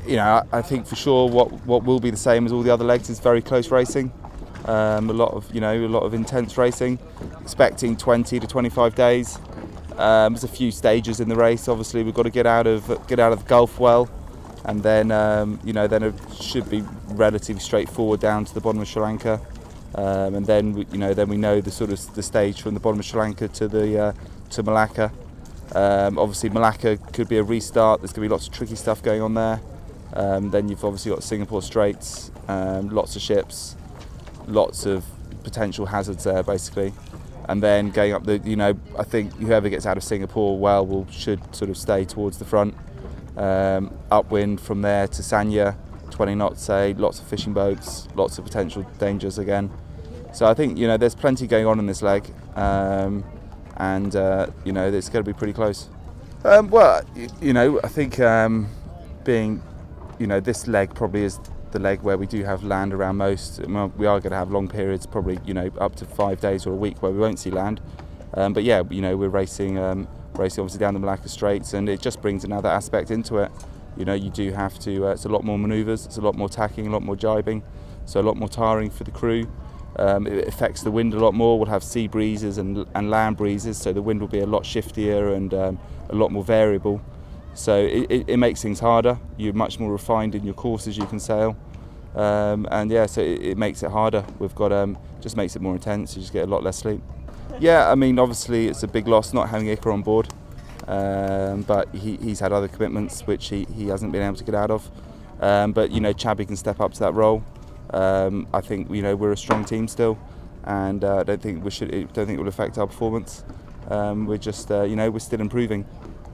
you know, I think for sure what will be the same as all the other legs is very close racing. A lot of intense racing. Expecting 20 to 25 days. There's a few stages in the race. Obviously, we've got to get out of the Gulf well, and then then it should be relatively straightforward down to the bottom of Sri Lanka, and then we know the sort of the stage from the bottom of Sri Lanka to Malacca. Obviously, Malacca could be a restart. There's going to be lots of tricky stuff going on there. Then you've obviously got Singapore Straits, lots of ships, lots of potential hazards there, basically. And then going up I think whoever gets out of Singapore should sort of stay towards the front. Upwind from there to Sanya, 20 knots, say, lots of fishing boats, lots of potential dangers again. So I think there's plenty going on in this leg, and it's going to be pretty close. I think being this leg probably is the leg where we do have land around most. We are going to have long periods, probably up to 5 days or a week where we won't see land. But yeah, we're racing obviously down the Malacca Straits, and it just brings another aspect into it. You do have to. It's a lot more manoeuvres, it's a lot more tacking, a lot more jibing, so a lot more tiring for the crew. It affects the wind a lot more. We'll have sea breezes and land breezes, so the wind will be a lot shiftier and a lot more variable. So it makes things harder. You're much more refined in your courses you can sail, and yeah, so it makes it harder. We've got just makes it more intense. You just get a lot less sleep. Yeah, I mean, obviously it's a big loss not having Iker on board, but he's had other commitments which he hasn't been able to get out of. But Chabby can step up to that role. I think we're a strong team still, and I don't think it will affect our performance. We're just we're still improving,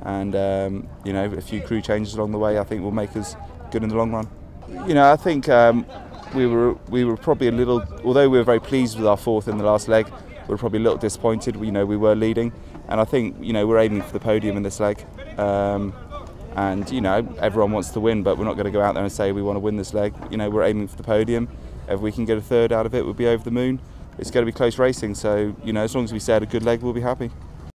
and a few crew changes along the way I think will make us good in the long run. I think we were probably a little, although we were very pleased with our fourth in the last leg, we were probably a little disappointed. We were leading, and I think we're aiming for the podium in this leg. And everyone wants to win, but we're not going to go out there and say we want to win this leg. We're aiming for the podium. If we can get a third out of it, we'll be over the moon. It's going to be close racing, so as long as we stay at a good leg, we'll be happy.